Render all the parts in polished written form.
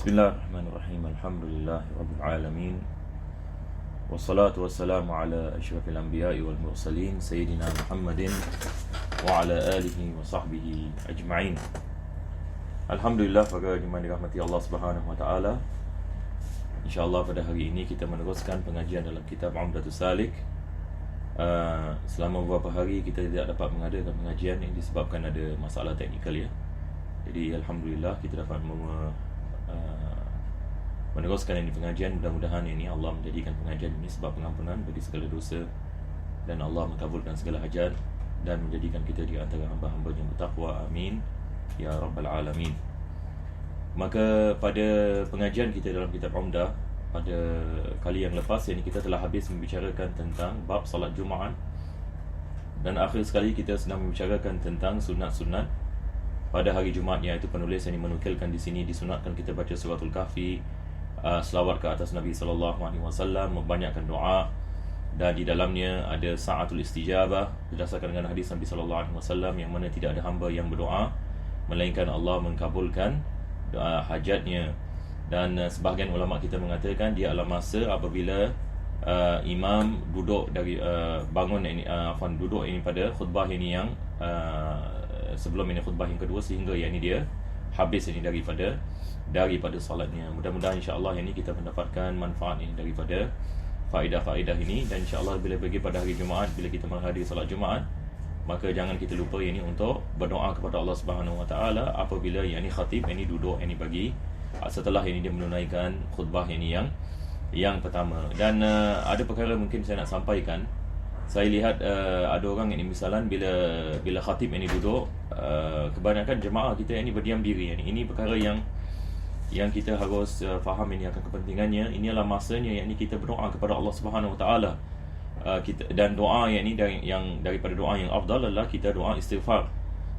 Bismillahirrahmanirrahim. Alhamdulillahirabbil alamin. Wassalatu wassalamu ala asyrafil anbiya'i wal mursalin sayyidina Muhammadin wa ala alihi wa sahbihi ajma'in. Alhamdulillah, para jemaah dirahmati Allah Subhanahu wa taala. InsyaAllah pada hari ini kita meneruskan pengajian dalam kitab Umdatus Salik. Selama beberapa hari kita tidak dapat mengadakan pengajian yang disebabkan ada masalah teknikal ya. Jadi alhamdulillah kita dapat meneruskan ini pengajian. Mudah-mudahan ini Allah menjadikan pengajian ini sebab pengampunan bagi segala dosa, dan Allah mengabulkan segala hajat dan menjadikan kita di antara hamba-hamba yang bertakwa. Amin ya rabbal alamin. Maka pada pengajian kita dalam kitab Umdah pada kali yang lepas, ini kita telah habis membicarakan tentang bab salat Jumaat, dan akhir sekali kita sedang membicarakan tentang sunat-sunat pada hari Jumaat, iaitu penulis yang menukilkan di sini disunatkan kita baca suratul Kahfi, selawat ke atas Nabi SAW, membanyakkan doa, dan di dalamnya ada sa'atul istijabah berdasarkan dengan hadis Nabi SAW yang mana tidak ada hamba yang berdoa melainkan Allah mengkabulkan doa hajatnya. Dan sebahagian ulama kita mengatakan dia adalah masa apabila imam duduk dari bangun ini duduk ini pada khutbah ini yang sebelum ini khutbah yang kedua, sehingga yang ini dia habis ini daripada salatnya. Mudah-mudahan insya-Allah ini kita mendapatkan manfaat ini daripada faedah-faedah ini, dan insya-Allah bila pergi pada hari Jumaat, bila kita menghadiri salat Jumaat, maka jangan kita lupa ini untuk berdoa kepada Allah Subhanahu Wa Taala apabila yang ini khatib ini duduk ini bagi setelah ini dia menunaikan khutbah ini yang pertama. Dan ada perkara mungkin saya nak sampaikan. Saya lihat ada orang ini misalan bila khatib ini duduk, kebanyakan jemaah kita ini berdiam diri. Ini perkara yang kita harus faham ini akan kepentingannya. Ini adalah masanya yang ini kita berdoa kepada Allah Subhanahu Wa Taala. Dan doa yang ini daripada doa yang afdal adalah kita doa istighfar.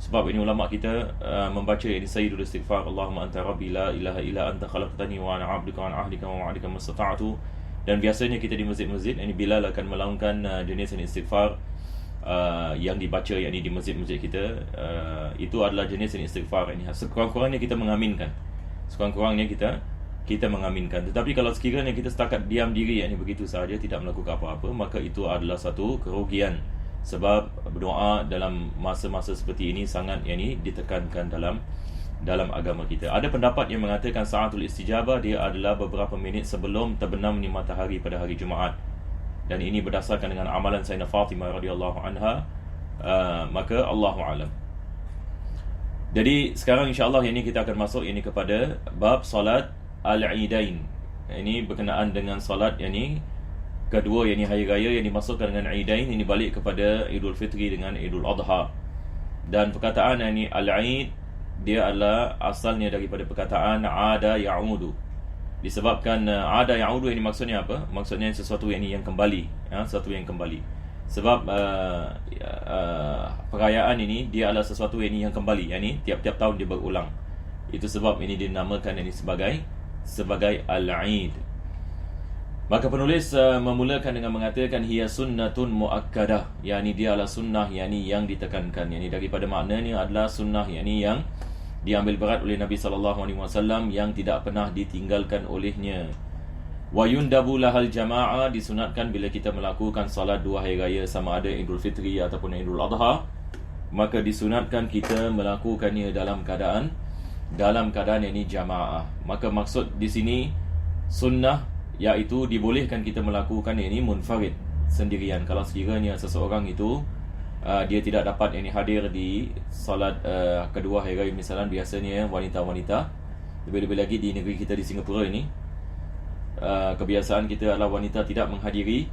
Sebab ini ulama kita membaca ini sayyidul istighfar, Allahumma anta rabbi la ilaha illa anta khalaqtani wa ana 'abduka wa ana ahdika wa ma'adika mastata'tu. Dan biasanya kita di masjid-masjid ini Bilal akan melaungkan jenis istighfar yang dibaca yakni di masjid-masjid kita. Itu adalah jenis istighfar ini. Sekurang-kurangnya kita mengaminkan. Kita mengaminkan. Tetapi kalau sekiranya kita setakat diam diri yakni begitu sahaja, tidak melakukan apa-apa, maka itu adalah satu kerugian. Sebab berdoa dalam masa-masa seperti ini sangat yakni ditekankan dalam agama kita. Ada pendapat yang mengatakan sa'atul istijabah dia adalah beberapa minit sebelum terbenamnya matahari pada hari Jumaat, dan ini berdasarkan dengan amalan Sayyidah Fatimah radhiyallahu anha. Maka Allahu a'lam. Jadi sekarang insya-Allah ini kita akan masuk ini kepada bab salat al-Idain. Ini berkenaan dengan salat yakni kedua, yakni hari raya yang dimasukkan dengan Idain. Ini balik kepada Idul Fitri dengan Idul Adha. Dan perkataan yakni al-Id dia adalah asalnya daripada perkataan ada ya'udu. Disebabkan ada ya'udu ini maksudnya apa? Maksudnya sesuatu yang kembali, sesuatu yang kembali. Sebab perayaan ini dia adalah sesuatu yang kembali, yakni tiap-tiap tahun dia berulang. Itu sebab ini dinamakan ini sebagai al-Id. Maka penulis memulakan dengan mengatakan hiya sunnatun muakkadah, yakni dia adalah sunnah yang ditekankan, yakni daripada maknanya adalah sunnah yang diambil berat oleh Nabi SAW, yang tidak pernah ditinggalkan olehnya. Wa yundabu lahal jama'ah, disunatkan bila kita melakukan salat dua hari raya, sama ada Idul Fitri ataupun Idul Adha, maka disunatkan kita melakukannya dalam keadaan yakni jamaah. Maka maksud di sini sunnah iaitu dibolehkan kita melakukan ini munfarid, sendirian. Kalau sekiranya seseorang itu dia tidak dapat ini hadir di salat kedua hari raya, misalnya biasanya wanita-wanita, lebih-lebih lagi di negeri kita di Singapura ini, kebiasaan kita adalah wanita tidak menghadiri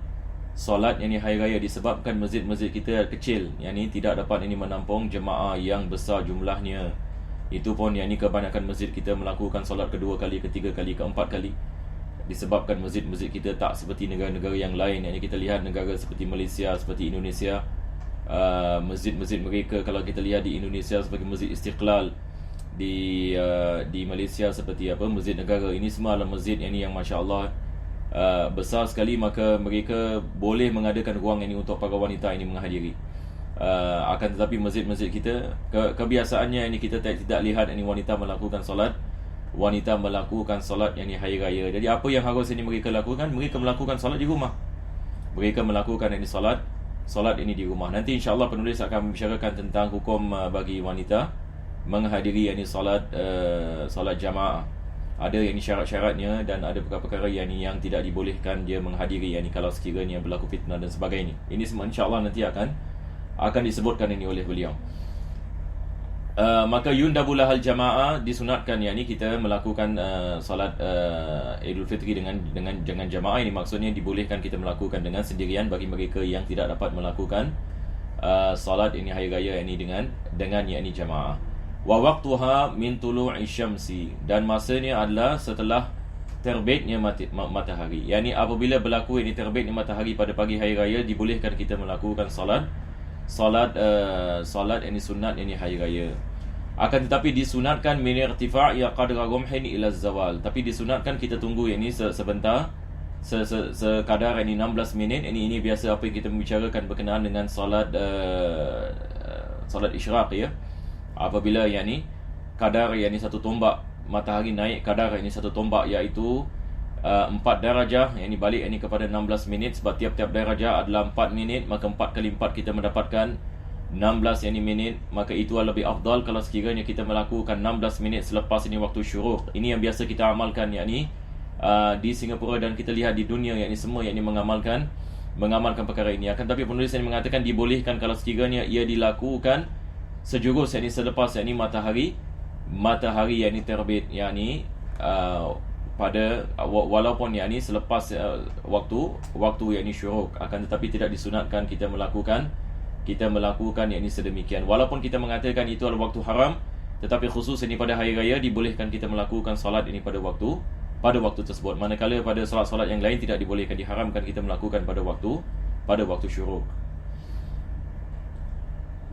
salat yakni hari raya disebabkan masjid-masjid kita kecil, yakni tidak dapat ini menampung jemaah yang besar jumlahnya. Itu pun yakni kebanyakan masjid kita melakukan solat kedua kali, ketiga kali, keempat kali, disebabkan masjid-masjid kita tak seperti negara-negara yang lain. Yakni kita lihat negara seperti Malaysia, seperti Indonesia, masjid-masjid mereka, kalau kita lihat di Indonesia sebagai Masjid Istiqlal, di Malaysia seperti Masjid Negara, ini semua adalah masjid yang masya-Allah besar sekali. Maka mereka boleh mengadakan ruang ini untuk para wanita ini menghadiri. Akan tetapi masjid-masjid kita kebiasaannya ini kita tidak lihat ini wanita melakukan solat wanita melakukan solat yang ni hari raya. Jadi apa yang harus ini mereka lakukan? Mereka melakukan solat di rumah. Mereka melakukan ini solat ini di rumah. Nanti insya-Allah penulis akan membicarakan tentang hukum bagi wanita menghadiri ini solat jamaah. Ada yang ni syarat-syaratnya dan ada perkara-perkara yang tidak dibolehkan dia menghadiri kalau sekiranya berlaku fitnah dan sebagainya. Ini semua insya-Allah nanti akan disebutkan ini oleh beliau. Maka yundabu lahal jamaah, disunatkan kita melakukan solat Idul Fitri dengan jamaah. Ini maksudnya dibolehkan kita melakukan dengan sendirian bagi mereka yang tidak dapat melakukan solat ini hari raya ini dengan jamaah. Wa waqtuha min tulu'i syamsi, dan masanya adalah setelah terbitnya matahari. Apabila berlaku ini terbitnya matahari pada pagi hari raya, dibolehkan kita melakukan solat ini sunat ini hari raya. Akan tetapi disunatkan min irtifa' ya qadra rumhin ila zawal. Tapi disunatkan kita tunggu ini sebentar, sekadar ini 16 minit. Ini biasa apa yang kita membicarakan berkenaan dengan solat isyraq apabila kadar satu tombak matahari naik, kadar satu tombak, iaitu 4 darajah, balik kepada 16 minit. Sebab tiap-tiap darajah adalah 4 minit, maka 4 kali 4 kita mendapatkan 16 minit. Maka itu lebih afdal kalau sekiranya kita melakukan 16 minit selepas waktu syuruk. Ini yang biasa kita amalkan di Singapura, dan kita lihat di dunia semua mengamalkan perkara ini. Akan tapi penulis ini mengatakan dibolehkan kalau sekiranya ia dilakukan sejurus selepas matahari terbit, pada walaupun selepas waktu syuruk. Akan tetapi tidak disunatkan kita melakukan sedemikian. Walaupun kita mengatakan itu adalah waktu haram, tetapi khusus pada hari raya dibolehkan kita melakukan solat ini pada waktu tersebut. Manakala pada solat-solat yang lain tidak dibolehkan, diharamkan kita melakukan pada waktu syuruk.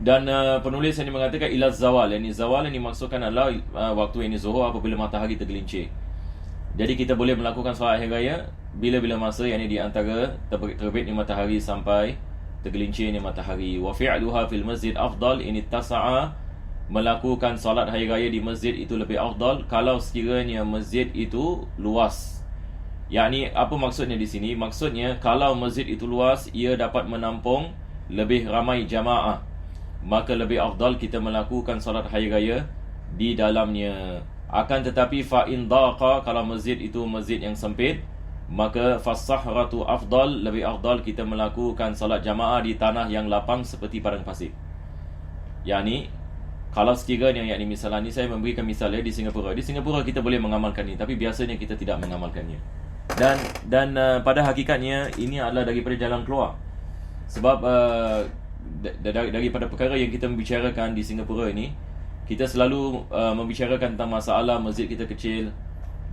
Dan penulis ini mengatakan ila zawal. Zawal ini maksudkan adalah waktu zuhur apabila matahari tergelincir. Jadi kita boleh melakukan solat hari raya bila-bila masa di antara terbitnya matahari sampai tergelincirnya matahari. Wa fi'luha fil masjid afdal in ittasa'a. Melakukan solat hari raya di masjid itu lebih afdal kalau sekiranya masjid itu luas. Apa maksudnya di sini? Maksudnya kalau masjid itu luas, ia dapat menampung lebih ramai jamaah, maka lebih afdal kita melakukan solat hari raya di dalamnya. Akan tetapi fa in daqa, kalau masjid itu masjid yang sempit, maka fasahratu afdal, lebih afdal kita melakukan solat jamaah di tanah yang lapang seperti padang pasir. Kalau sekiranya misalnya saya memberikan misalnya di Singapura kita boleh mengamalkan ini, tapi biasanya kita tidak mengamalkannya. Dan pada hakikatnya ini adalah daripada jalan keluar. Sebab daripada perkara yang kita membicarakan di Singapura ini, kita selalu membicarakan tentang masalah masjid kita kecil.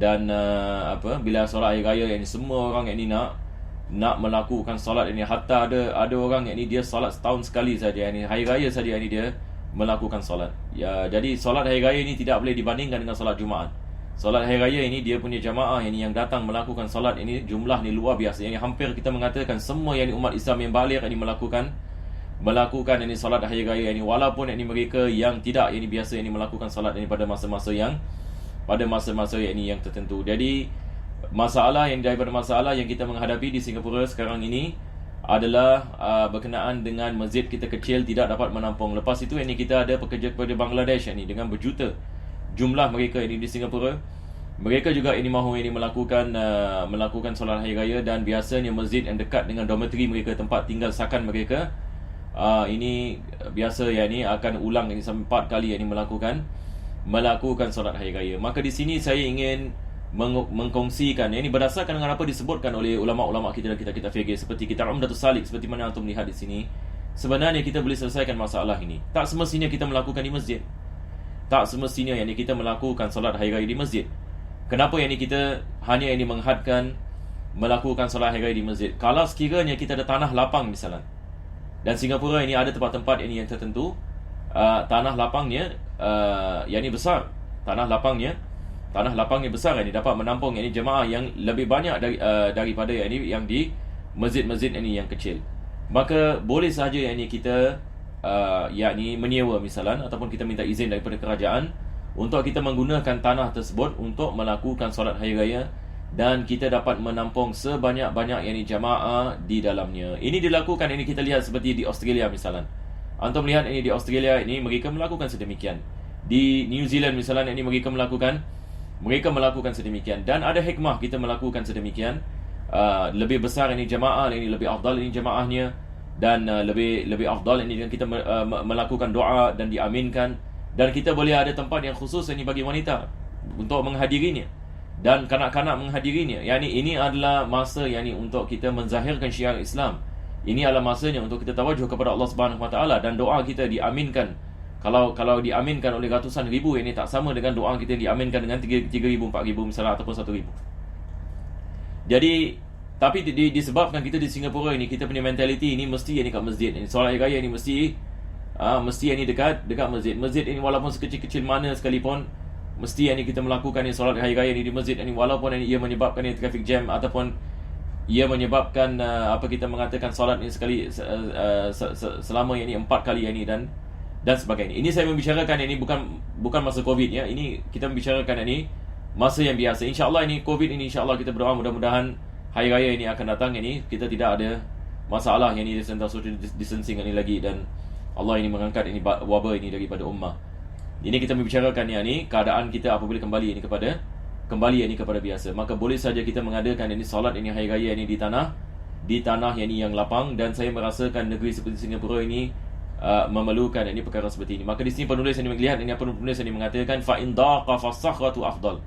Dan bila solat hari raya semua orang nak melakukan solat ini. Hatta ada orang dia solat setahun sekali saja, hari raya saja dia melakukan solat. Jadi solat hari raya ini tidak boleh dibandingkan dengan solat Jumaat. Solat hari raya ini dia punya jamaah yang datang melakukan solat ini jumlah ni luar biasa. Hampir kita mengatakan semua umat Islam yang baligh melakukan solat hari raya ini, walaupun mereka yang tidak biasa melakukan solat ini pada masa-masa yang tertentu. Jadi daripada masalah yang kita menghadapi di Singapura sekarang ini adalah berkenaan dengan masjid kita kecil tidak dapat menampung. Lepas itu kita ada pekerja kepada Bangladesh dengan berjuta jumlah mereka di Singapura. Mereka juga mahu melakukan solat hari raya, dan biasanya masjid yang dekat dengan dormitory mereka, tempat tinggal sakan mereka, ini biasa akan ulang sampai 4 kali melakukan solat hari raya. Maka di sini saya ingin mengkongsikan ini berdasarkan dengan apa disebutkan oleh ulama-ulama kita dan kita fikir, seperti kitab Umdatus Salik, seperti mana antum lihat di sini. Sebenarnya kita boleh selesaikan masalah ini. Tak semestinya kita melakukan di masjid. Tak semestinya kita melakukan solat hari raya di masjid. Kenapa kita hanya menghadkan melakukan solat hari raya di masjid? Kalau sekiranya kita ada tanah lapang misalnya, dan Singapura ini ada tempat-tempat yang tertentu, tanah lapangnya besar. Tanah lapangnya besar, dapat menampung jemaah yang lebih banyak daripada yang di masjid-masjid yang kecil. Maka boleh sahaja kita menyewa misalan, ataupun kita minta izin daripada kerajaan untuk kita menggunakan tanah tersebut untuk melakukan solat hari raya, dan kita dapat menampung sebanyak-banyak yakni jamaah di dalamnya. Ini dilakukan, ini kita lihat seperti di Australia misalnya. Antum melihat ini di Australia ini mereka melakukan sedemikian. Di New Zealand misalnya ini mereka melakukan sedemikian, dan ada hikmah kita melakukan sedemikian. Lebih besar ini jamaah, ini lebih afdal ini jamaahnya, dan lebih afdal ini dengan kita melakukan doa dan diaminkan, dan kita boleh ada tempat yang khusus ini bagi wanita untuk menghadirinya dan kanak-kanak menghadirinya. Ini adalah masa untuk kita menzahirkan syiar Islam. Ini adalah masanya untuk kita tawajuh kepada Allah Subhanahu Wa Taala, dan doa kita diaminkan. Kalau diaminkan oleh ratusan ribu, ini tak sama dengan doa kita yang diaminkan dengan 3,000, 4,000 misalnya, ataupun 1,000. Jadi, tapi disebabkan kita di Singapura ini, kita punya mentaliti ini mesti kat masjid. Ini solat hari raya ini mesti ini dekat masjid. Masjid ini walaupun sekecil-kecil mana sekalipun, mesti kita melakukan solat hari raya ini di masjid ini, walaupun ia menyebabkan traffic jam, ataupun ia menyebabkan kita mengatakan solat ini sekali selama 4 kali dan sebagainya. Ini saya membicarakan ini bukan masa Covid ya. Ini kita membicarakan ini masa yang biasa. InsyaAllah ini Covid ini, insyaAllah kita berdoa mudah-mudahan hari raya ini akan datang ini kita tidak ada masalah tentang social distancing ini lagi, dan Allah ini mengangkat ini wabah ini daripada ummah. Ini kita membicarakan keadaan kita apabila kembali kepada biasa. Maka boleh saja kita mengadakan solat hari raya di tanah yang lapang, dan saya merasakan negeri seperti Singapura ini memerlukan perkara seperti ini. Maka di sini penulis ini melihat penulis ini mengatakan fa in daqa fasakhratu afdal.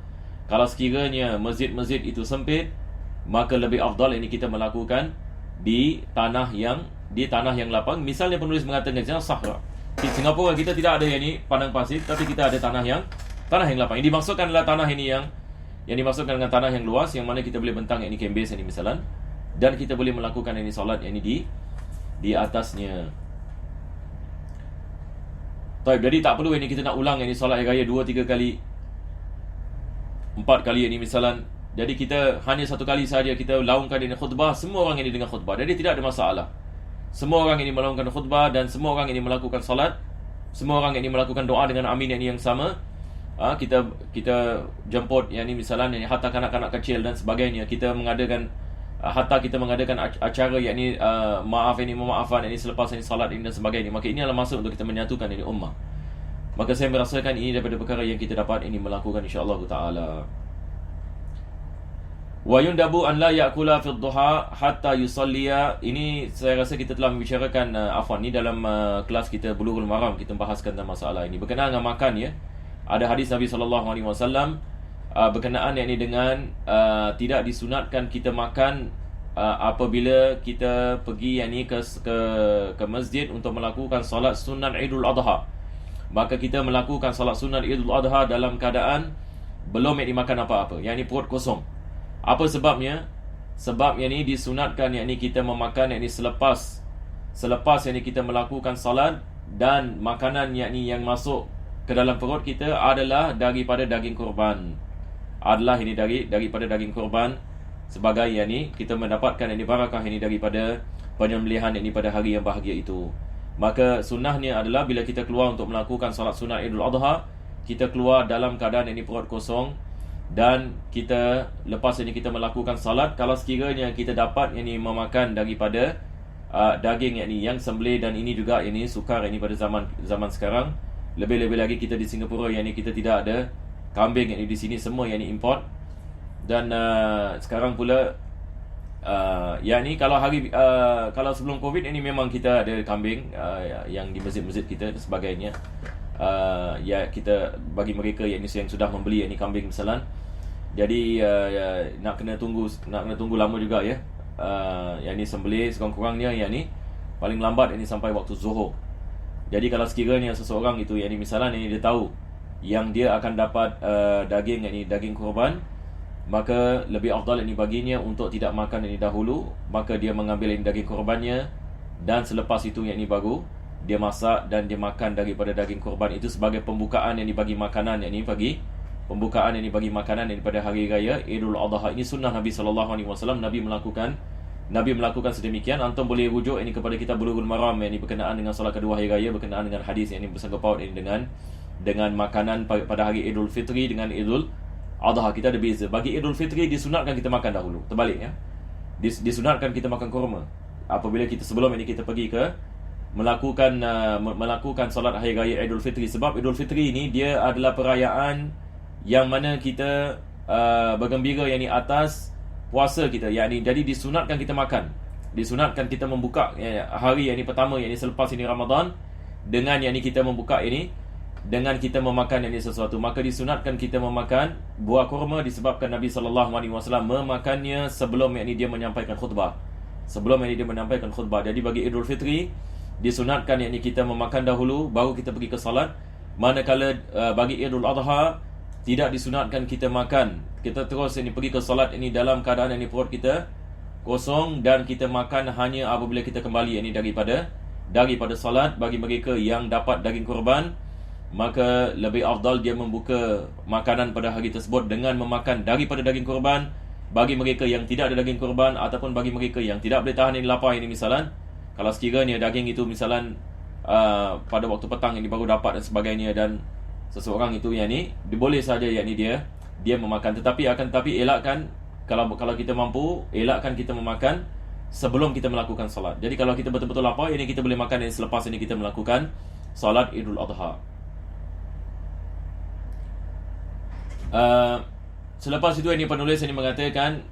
Kalau sekiranya masjid-masjid itu sempit, maka lebih afdal kita melakukan di tanah yang lapang. Misalnya penulis mengatakan sahra. Di Singapura kita tidak ada padang pasir, tapi kita ada tanah yang lapang. Yang dimaksudkan adalah tanah yang dimaksudkan dengan tanah yang luas, yang mana kita boleh bentang kembes misalan, dan kita boleh melakukan solat di atasnya. Jadi tak perlu kita nak ulang solat hari raya 2-3 kali, 4 kali misalan. Jadi kita hanya satu kali saja kita laungkan khutbah, semua orang dengar khutbah. Jadi tidak ada masalah. Semua orang melakukan khutbah, dan semua orang melakukan solat, semua orang melakukan doa dengan amin yang sama. Kita jemput misalnya hatta kanak-kanak kecil dan sebagainya. Kita mengadakan acara memaafan selepas salat dan sebagainya. Maka ini adalah masa untuk kita menyatukan ummah. Maka saya merasakan ini daripada perkara yang kita dapat melakukan insya-Allah taala. Wa yundabu an la ya'kula fi ad-duha hatta yusalliya. Ini saya rasa kita telah membicarakan ni dalam kelas kita Bulughul Maram, kita bahaskan tentang masalah ini berkenaan dengan makan ya. Ada hadis Nabi SAW berkenaan dengan tidak disunatkan kita makan apabila kita pergi ke masjid untuk melakukan solat sunat Idul Adha. Maka kita melakukan solat sunat Idul Adha dalam keadaan belum dimakan apa-apa, perut kosong. Apa sebabnya? Sebab disunatkan kita memakan selepas kita melakukan salat, dan makanan yang masuk ke dalam perut kita adalah daripada daging korban. Daripada daging korban, sebagai kita mendapatkan barakah daripada penyembelihan pada hari yang bahagia itu. Maka sunnahnya adalah bila kita keluar untuk melakukan salat sunat Idul Adha, kita keluar dalam keadaan perut kosong, dan kita lepas kita melakukan salat, kalau sekiranya kita dapat memakan daripada daging yang sembelih, dan ini juga sukar pada zaman sekarang. Lebih-lebih lagi kita di Singapura kita tidak ada kambing di sini, semua import. Dan sekarang pula kalau sebelum Covid memang kita ada kambing yang di masjid-masjid kita dan sebagainya. Kita bagi mereka yang sudah membeli kambing misalnya. Jadi nak kena tunggu lama juga ya. Sembelih sekurang-kurangnya paling lambat sampai waktu Zuhur. Jadi kalau sekiranya seseorang itu misalnya dia tahu yang dia akan dapat daging korban, maka lebih afdal baginya untuk tidak makan dahulu. Maka dia mengambil daging korbannya, dan selepas itu baru dia masak dan dia makan daripada daging korban itu sebagai pembukaan bagi makanan pembukaan bagi makanan pada hari raya Idul Adha. Ini sunnah Nabi SAW. Nabi melakukan sedemikian. Antum boleh rujuk kepada kitab Bulughul Maram berkenaan dengan solat kedua hari raya, berkenaan dengan hadis bersangkut paut dengan dengan makanan pada hari Idul Fitri dengan Idul Adha. Kita ada beza. Bagi Idul Fitri disunatkan kita makan dahulu. Terbalik ya. Disunatkan kita makan kurma apabila kita sebelum ini kita pergi ke melakukan solat hari raya Idul Fitri. Sebab Idul Fitri ini dia adalah perayaan yang mana kita bergembira yakni atas puasa kita. Jadi disunatkan kita makan. Disunatkan kita membuka hari yang ini pertama yang ini selepas ini Ramadan dengan yang ini kita membuka ini dengan kita memakan yang ini sesuatu. Maka disunatkan kita memakan buah kurma disebabkan Nabi SAW memakannya sebelum yang ini dia menyampaikan khutbah. Sebelum yang ini dia menyampaikan khutbah. Jadi bagi Idul Fitri disunatkan yang ini kita memakan dahulu baru kita pergi ke salat. Manakala bagi Idul Adha tidak disunatkan kita makan. Kita terus ini pergi ke salat ini dalam keadaan ini perut kita kosong dan kita makan hanya apabila kita kembali ini daripada salat. Bagi mereka yang dapat daging kurban, maka lebih afdal dia membuka makanan pada hari tersebut dengan memakan daripada daging kurban. Bagi mereka yang tidak ada daging kurban ataupun bagi mereka yang tidak boleh tahan ini lapar ini misalan, kalau sekiranya daging itu misalan pada waktu petang ini baru dapat dan sebagainya, dan seseorang itu yang ni boleh saja yang ni dia memakan. Tetapi elakkan kalau kita mampu, elakkan kita memakan sebelum kita melakukan solat. Jadi kalau kita betul-betul lapar, ini kita boleh makan ini selepas ini kita melakukan solat Idul Adha. Selepas itu ini penulis ini mengatakan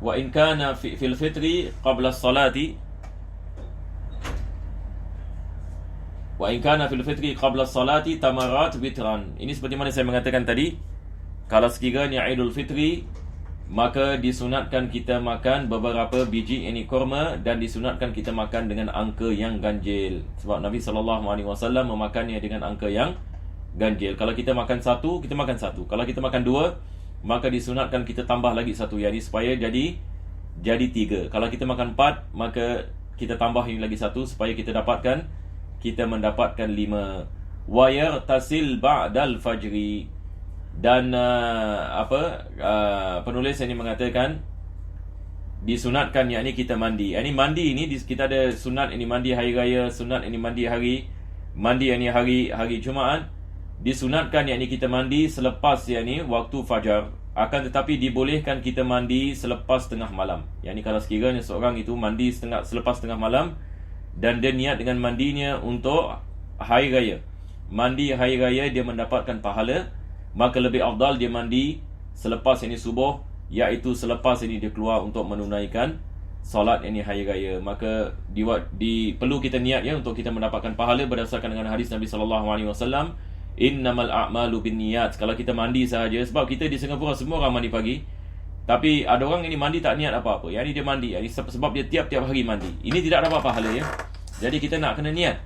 wa in kana fil fitri qabla as-salati wa in kana fil fitri qabla as-salati tamarat witran. Ini seperti mana saya mengatakan tadi, kalau sekiranya Idul Fitri maka disunatkan kita makan beberapa biji ini kurma dan disunatkan kita makan dengan angka yang ganjil. Sebab Nabi SAW memakannya dengan angka yang ganjil. Kalau kita makan satu, kita makan satu. Kalau kita makan dua, maka disunatkan kita tambah lagi satu, yani supaya jadi 3. Kalau kita makan 4, maka kita tambah ini lagi satu supaya kita mendapatkan 5. Wa yartasil ba'dal fajri. Dan penulis ini mengatakan disunatkan yakni kita mandi. Ini mandi ini kita ada sunat ini mandi hari raya, sunat ini mandi ini hari Jumaat. Disunatkan yakni kita mandi selepas yakni waktu fajar. Akan tetapi dibolehkan kita mandi selepas tengah malam. Yakni kalau sekiranya seorang itu mandi selepas tengah malam dan dia niat dengan mandinya untuk hari raya. Mandi hari raya dia mendapatkan pahala, maka lebih afdal dia mandi selepas ini subuh, iaitu selepas ini dia keluar untuk menunaikan solat ini hari raya. Maka perlu kita niat ya untuk kita mendapatkan pahala berdasarkan dengan hadis Nabi SAW, innamal a'malu binniyat. Kalau kita mandi sahaja, sebab kita di Singapura semua orang mandi pagi, tapi ada orang ini mandi tak niat apa-apa. Yang ini dia mandi, sebab dia tiap-tiap hari mandi. Ini tidak dapat pahala ya. Jadi kita nak kena niat.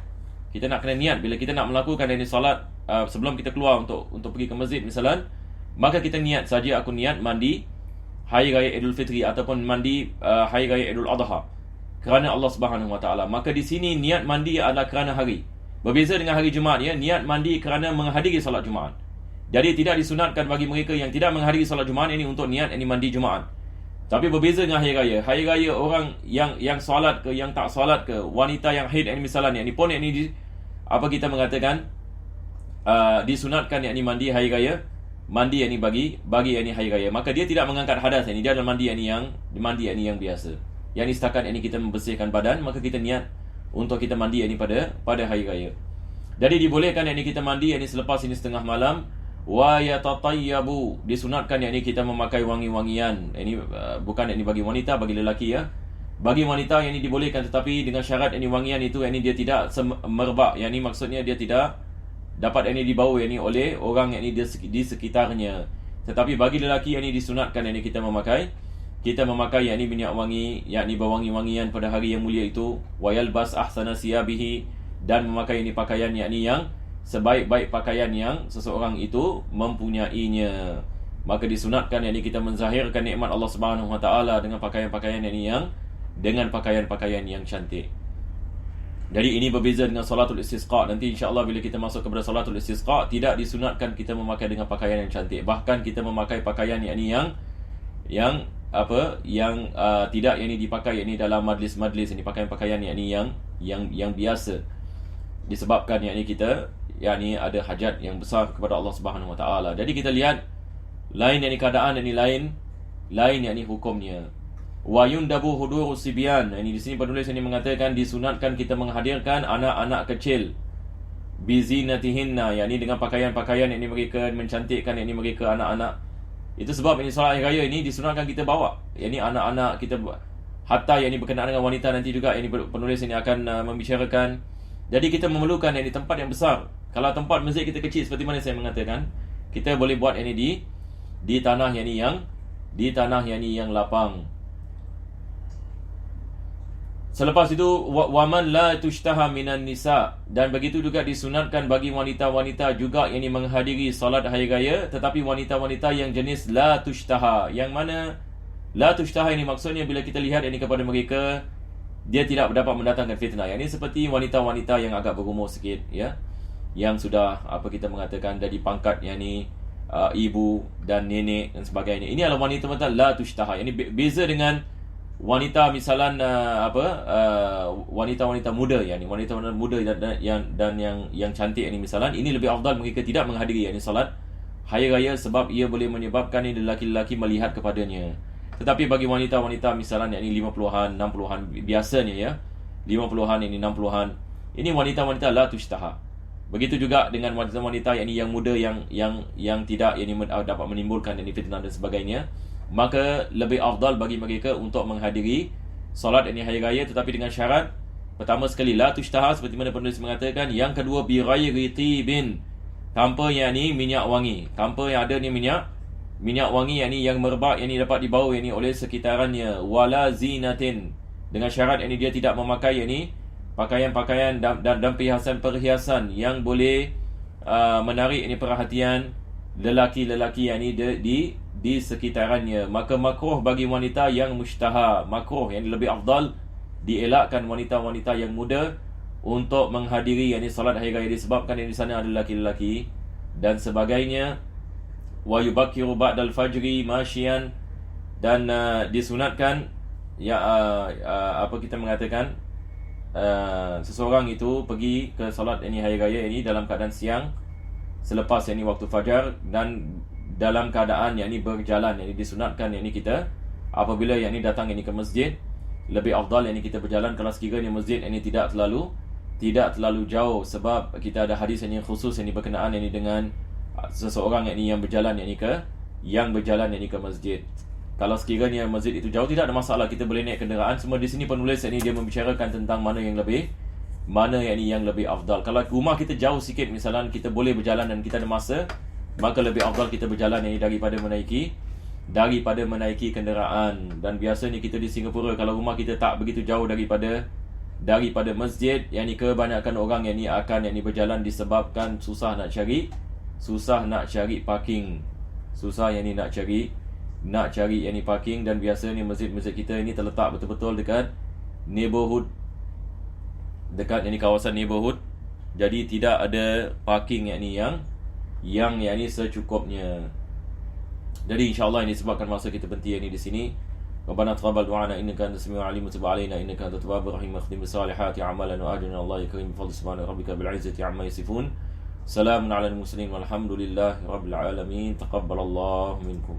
Kita nak kena niat bila kita nak melakukan ini solat sebelum kita keluar untuk pergi ke masjid misalan, maka kita niat saja, aku niat mandi hari raya Idul Fitri ataupun mandi hari raya Idul Adha kerana Allah Subhanahu Wa Taala. Maka di sini niat mandi adalah kerana hari. Berbeza dengan hari Jumaat ya, niat mandi kerana menghadiri solat Jumaat. Jadi tidak disunatkan bagi mereka yang tidak menghadiri solat Jumaat ini untuk niat ini mandi Jumaat. Tapi berbeza dengan hari raya. Hari raya orang yang solat ke, yang tak solat ke, wanita yang haid ini misalnya, ini pun ini kita mengatakan disunatkan yakni mandi hari raya, mandi yakni bagi yakni hari raya. Maka dia tidak mengangkat hadas, ini dia adalah mandi yakni yang biasa. Yakni setakat yakni kita membersihkan badan, maka kita niat untuk kita mandi yakni pada hari raya. Jadi dibolehkan yakni kita mandi yakni selepas ini setengah malam. Wa yatatayyabu, disunatkan yakni kita memakai wangi-wangian. Ini bukan yakni bagi wanita, bagi lelaki ya. Bagi wanita yang ini dibolehkan, tetapi dengan syarat yakni wangian itu yakni dia tidak merebak. Yakni maksudnya dia tidak dapat yakni dibau yakni oleh orang yakni di sekitarnya. Tetapi bagi lelaki yakni disunatkan yakni kita memakai yakni minyak wangi, yakni berwangi-wangian pada hari yang mulia itu. Wa yalbas ahsana siyabihi, dan memakai ini pakaian yakni yang sebaik-baik pakaian yang seseorang itu mempunyainya. Maka disunatkan yakni kita menzahirkan nikmat Allah Subhanahu Wa Taala dengan pakaian-pakaian yakni dengan pakaian-pakaian yang cantik. Jadi ini berbeza dengan salatul istisqa. Nanti insya-Allah bila kita masuk kepada salatul istisqa, tidak disunatkan kita memakai dengan pakaian yang cantik. Bahkan kita memakai pakaian yakni yang tidak yakni dipakai yakni dalam majlis-majlis, ini pakaian-pakaian yakni yang biasa. disebabkan kita ada hajat yang besar kepada Allah Subhanahu Wa Taala. Jadi kita lihat lain keadaan lain hukumnya. Wa yundabu huduru sibyan. Di sini penulis ini mengatakan disunatkan kita menghadirkan anak-anak kecil bizinatihinna, dengan pakaian-pakaian mereka mencantikkan mereka anak-anak. Itu sebab solat hari raya ini disunatkan kita bawa anak-anak kita, hatta berkenaan dengan wanita nanti juga penulis ini akan membicarakan. Jadi kita memerlukan tempat yang besar. Kalau tempat masjid kita kecil seperti mana saya mengatakan, kita boleh buat di tanah yang lapang. Selepas itu waman la tushtaha minan nisa, dan begitu juga disunatkan bagi wanita-wanita juga menghadiri salat hari raya, tetapi wanita-wanita yang jenis la tushtaha. Yang mana la tushtaha ini maksudnya bila kita lihat kepada mereka, dia tidak dapat mendatangkan fitnah. Ini seperti wanita-wanita yang agak berumur sikit, yang sudah kita mengatakan dari pangkat ibu dan nenek dan sebagainya. Ini adalah wanita-wanita la tushtaha. Ini beza dengan wanita misalan wanita-wanita muda, wanita-wanita muda dan yang cantik misalan, ini lebih afdal mereka tidak menghadiri salat hari raya sebab ia boleh menyebabkan lelaki-lelaki melihat kepadanya. Tetapi bagi wanita-wanita misalan 50-an, 60-an biasanya 50-an 60-an, ini wanita-wanita la tushtaha. Begitu juga dengan wanita-wanita yang muda yang tidak dapat menimbulkan fitnah dan sebagainya. Maka lebih afdal bagi mereka untuk menghadiri solat hari raya, tetapi dengan syarat pertama sekali la tushtaha seperti mana penulis mengatakan. Yang kedua bi ghairi tibin, tanpa minyak wangi, tanpa yang ada minyak wangi yang merebak dapat dibawa oleh sekitarannya. Wala zinatin, dengan syarat dia tidak memakai pakaian-pakaian dan perhiasan yang boleh menarik perhatian lelaki-lelaki di sekitarannya. Maka makruh bagi wanita yang mushtaha, makruh lebih afdal dielakkan wanita-wanita yang muda untuk menghadiri salat hari raya, disebabkan di sana ada lelaki-lelaki dan sebagainya. Wa yubakkiru ba'dal fajri masyian, dan disunatkan kita mengatakan seseorang itu pergi ke solat hari raya dalam keadaan siang selepas waktu fajar, dan dalam keadaan berjalan. Disunatkan kita apabila datang ke masjid, lebih afdal kita berjalan kalau sekiranya masjid tidak terlalu jauh, sebab kita ada hadis khusus berkenaan dengan seseorang yang berjalan ke masjid. Kalau sekiranya masjid itu jauh, tidak ada masalah, kita boleh naik kenderaan. Semua di sini penulis dia membicarakan tentang mana yang lebih afdal. Kalau rumah kita jauh sikit misalan, kita boleh berjalan dan kita ada masa, maka lebih afdal kita berjalan daripada menaiki kenderaan. Dan biasanya kita di Singapura, kalau rumah kita tak begitu jauh daripada masjid, kebanyakan orang akan berjalan disebabkan susah nak cari parking, nak cari parking. Dan biasanya masjid-masjid kita terletak betul-betul dekat neighborhood, dekat kawasan neighborhood. Jadi tidak ada parking yang secukupnya. Jadi insya-Allah ini sebabkan masa kita berhenti di sini. Rabbana taqabbal du'ana innaka antas samiul alim wa tub alaina innaka antat tawwabur rahim. Akhtim bisalihati a'malana wa ajrina Allah karim bi fadli subhana rabbika bil izzati amma yasifun. Salamun 'alal mursalin walhamdulillahi rabbil alamin. Taqabbalallahu minkum.